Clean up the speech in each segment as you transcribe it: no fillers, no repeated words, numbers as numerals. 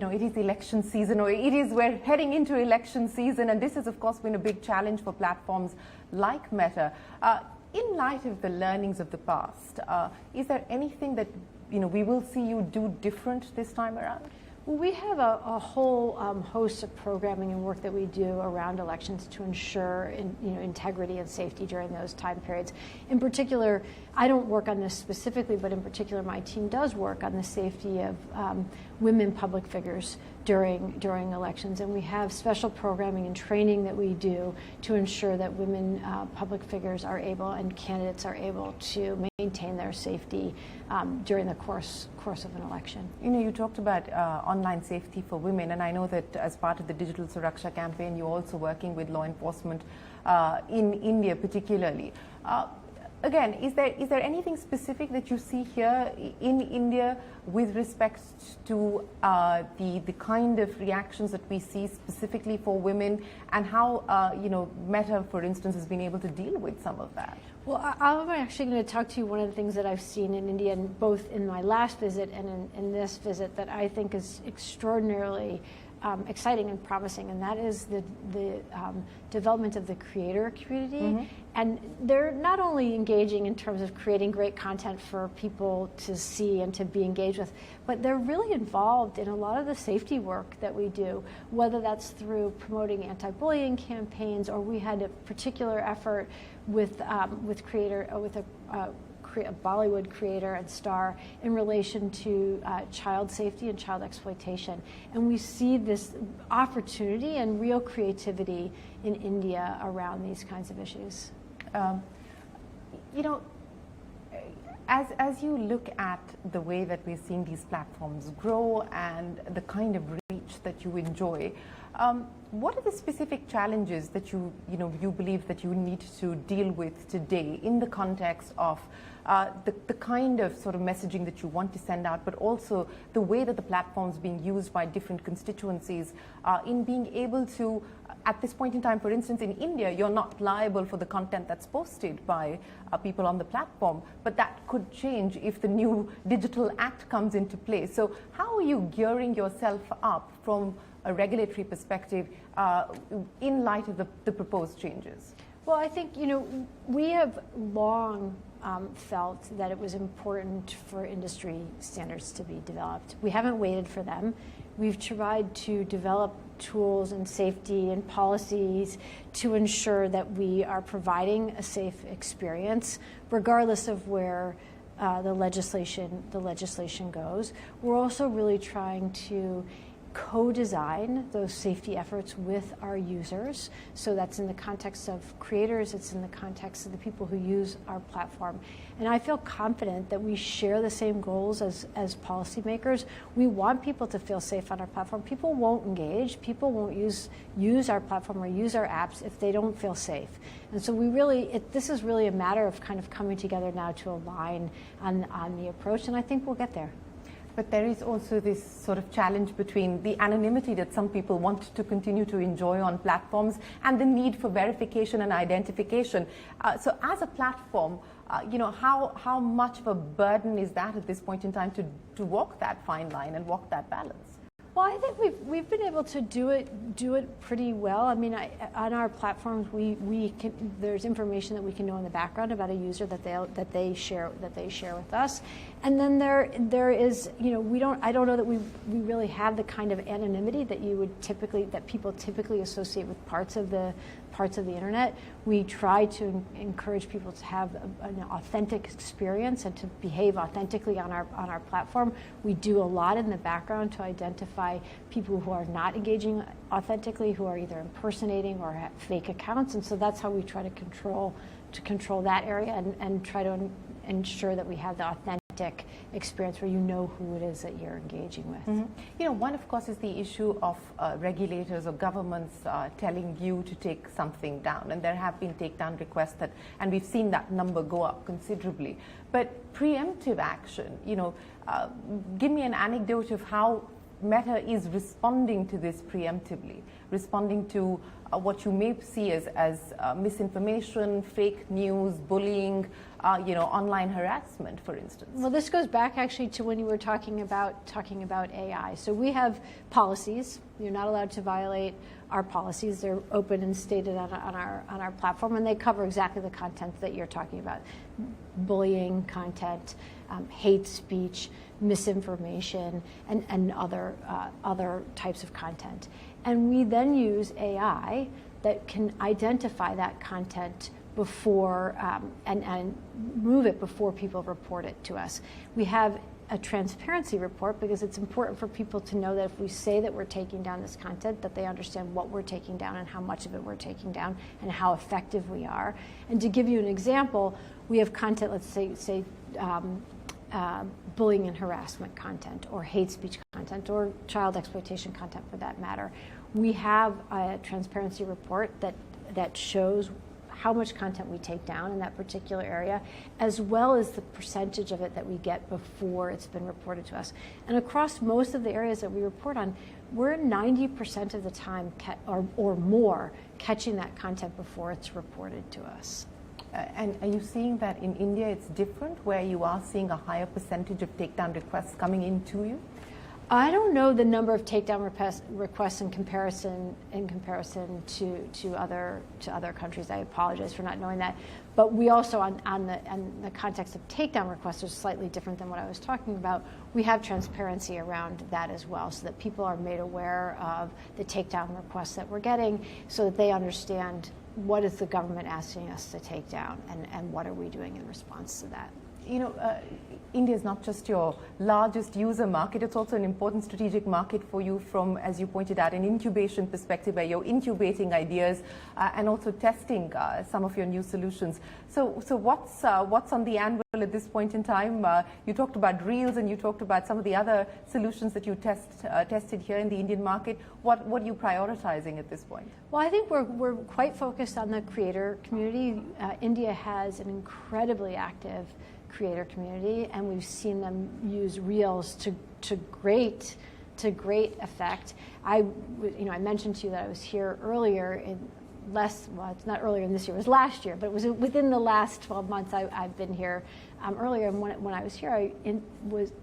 it is election season, or we're heading into election season, and this has, of course, been a big challenge for platforms like Meta. In light of the learnings of the past, is there anything that we will see you do different this time around? Well, we have a whole host of programming and work that we do around elections to ensure integrity and safety during those time periods. In particular, I don't work on this specifically, but in particular my team does work on the safety of women public figures during elections, and we have special programming and training that we do to ensure that women public figures are able, and candidates are able, to maintain their safety during the course of an election. You talked about online safety for women, and I know that as part of the Digital Suraksha campaign, you're also working with law enforcement in India particularly. Again, is there anything specific that you see here in India with respect to the kind of reactions that we see specifically for women, and how Meta, for instance, has been able to deal with some of that? Well, I'm actually going to talk to you one of the things that I've seen in India, and both in my last visit and in this visit, that I think is extraordinarily exciting and promising, and that is the development of the creator community. Mm-hmm. And they're not only engaging in terms of creating great content for people to see and to be engaged with, but they're really involved in a lot of the safety work that we do, whether that's through promoting anti-bullying campaigns, or we had a particular effort with a Bollywood creator and star in relation to child safety and child exploitation. And we see this opportunity and real creativity in India around these kinds of issues. As you look at the way that we're seeing these platforms grow and the kind of reach that you enjoy, what are the specific challenges that you believe that you need to deal with today in the context of the kind of sort of messaging that you want to send out, but also the way that the platform's being used by different constituencies in being able to, at this point in time, for instance, in India, you're not liable for the content that's posted by people on the platform, but that could change if the new Digital Act comes into play. So how are you gearing yourself up from a regulatory perspective in light of the proposed changes? Well, I think, we have long felt that it was important for industry standards to be developed. We haven't waited for them. We've tried to develop tools and safety and policies to ensure that we are providing a safe experience, regardless of where the legislation goes. We're also really trying to co-design those safety efforts with our users. So that's in the context of creators, it's in the context of the people who use our platform. And I feel confident that we share the same goals as policymakers. We want people to feel safe on our platform. People won't engage, people won't use our platform or use our apps if they don't feel safe. And so this is really a matter of kind of coming together now to align on the approach, and I think we'll get there. But there is also this sort of challenge between the anonymity that some people want to continue to enjoy on platforms and the need for verification and identification. So as a platform, how much of a burden is that at this point in time to walk that fine line and walk that balance? Well, I think we've been able to do it pretty well. I mean, on our platforms, there's information that we can know in the background about a user that they share with us, and then there is I don't know that we really have the kind of anonymity that people typically associate with parts of the internet. We try to encourage people to have an authentic experience and to behave authentically on our platform. We do a lot in the background to identify people who are not engaging authentically, who are either impersonating or have fake accounts, and so that's how we try to control that area and try to ensure that we have the authentic experience where you know who it is that you're engaging with. Mm-hmm. One, of course, is the issue of regulators or governments telling you to take something down, and there have been takedown requests and we've seen that number go up considerably. But preemptive action, give me an anecdote of how Meta is responding to this preemptively. responding to what you may see as misinformation, fake news, bullying, online harassment, for instance? Well, this goes back actually to when you were talking about AI. So we have policies. You're not allowed to violate our policies. They're open and stated on our platform, and they cover exactly the content that you're talking about: bullying content, hate speech, misinformation, and other types of content. And we then use AI that can identify that content before and move it before people report it to us. We have a transparency report because it's important for people to know that if we say that we're taking down this content, that they understand what we're taking down and how much of it we're taking down and how effective we are. And to give you an example, we have content, let's say bullying and harassment content, or hate speech content, or child exploitation content for that matter. We have a transparency report that shows how much content we take down in that particular area, as well as the percentage of it that we get before it's been reported to us. And across most of the areas that we report on, we're 90% of the time or more catching that content before it's reported to us. And are you seeing that in India it's different, where you are seeing a higher percentage of takedown requests coming in to you? I don't know the number of takedown requests in comparison to other countries. I apologize for not knowing that. But we also, on the context of takedown requests, is slightly different than what I was talking about. We have transparency around that as well, so that people are made aware of the takedown requests that we're getting, so that they understand what is the government asking us to take down, and what are we doing in response to that. India is not just your largest user market, it's also an important strategic market for you from, as you pointed out, an incubation perspective, where you're incubating ideas and also testing some of your new solutions. So what's on the anvil at this point in time? You talked about Reels, and you talked about some of the other solutions that you tested here in the Indian market. What are you prioritizing at this point? Well, I think we're quite focused on the creator community. India has an incredibly active creator community, and we've seen them use Reels to great effect. I mentioned to you that I was here earlier it's not earlier in this year, it was last year, but it was within the last 12 months I've been here. Earlier, and when I was here, I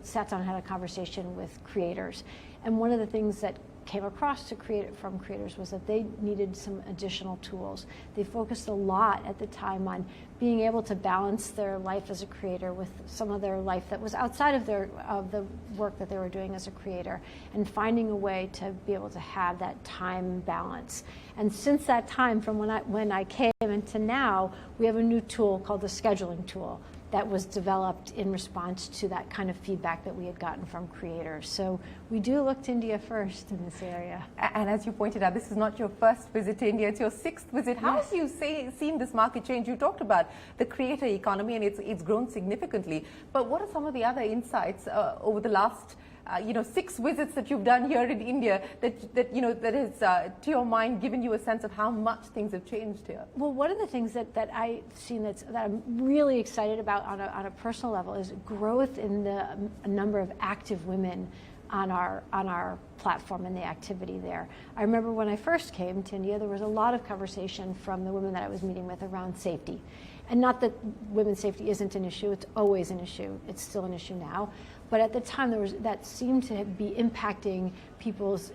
sat down and had a conversation with creators, and one of the things that came across from creators was that they needed some additional tools. They focused a lot at the time on being able to balance their life as a creator with some of their life that was outside of the work that they were doing as a creator, and finding a way to be able to have that time balance. And since that time, from when I came into now, we have a new tool called the scheduling tool that was developed in response to that kind of feedback that we had gotten from creators. So we do look to India first in this area. And as you pointed out, this is not your first visit to India, it's your sixth visit. How have you seen this market change? You talked about the creator economy, and it's grown significantly. But what are some of the other insights over the last 6 visits that you've done here in India that has, to your mind, given you a sense of how much things have changed here? Well, one of the things that I've seen that I'm really excited about on a personal level is growth in the number of active women on our platform and the activity there. I remember when I first came to India, there was a lot of conversation from the women that I was meeting with around safety. And not that women's safety isn't an issue, it's always an issue. It's still an issue now. But at the time, that seemed to be impacting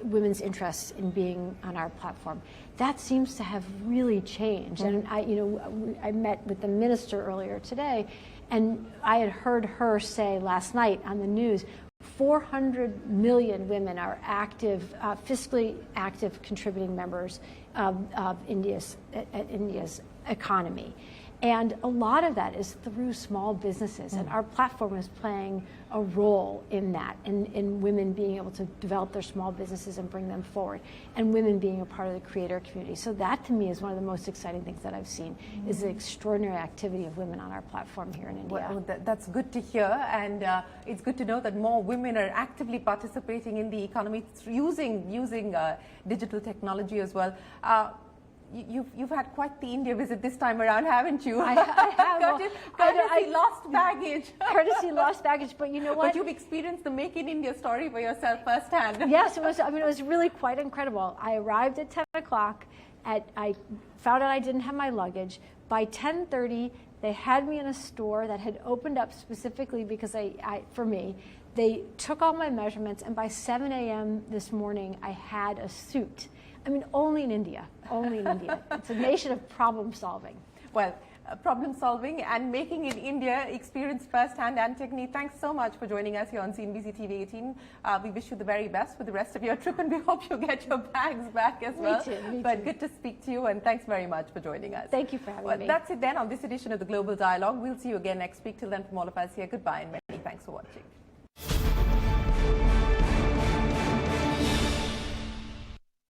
women's interests in being on our platform. That seems to have really changed. Mm-hmm. And I met with the minister earlier today, and I had heard her say last night on the news, 400 million women are active, fiscally active contributing members of India's economy. And a lot of that is through small businesses, and our platform is playing a role in that, in women being able to develop their small businesses and bring them forward, and women being a part of the creator community. So that, to me, is one of the most exciting things that I've seen, is the extraordinary activity of women on our platform here in India. Well, that's good to hear, and it's good to know that more women are actively participating in the economy using digital technology as well. you've had quite the India visit this time around, haven't you? I have. Courtesy lost baggage. Courtesy lost baggage, but you know what? But you've experienced the Make in India story for yourself firsthand. Yes, it was. I mean, it was really quite incredible. I arrived at 10 o'clock. I found out I didn't have my luggage. By 10:30, they had me in a store that had opened up specifically because for me. They took all my measurements, and by 7 a.m. this morning, I had a suit. I mean, only in India. Only in India. It's a nation of problem solving. Well, problem solving and making in India experience firsthand. Antigone, thanks so much for joining us here on CNBC-TV18. We wish you the very best for the rest of your trip, and we hope you get your bags back as well. Me But too. good to speak to you, and thanks very much for joining us. Thank you for having me. That's it then on this edition of the Global Dialogue. We'll see you again next week. Till then, from all of us here, goodbye, and many thanks for watching.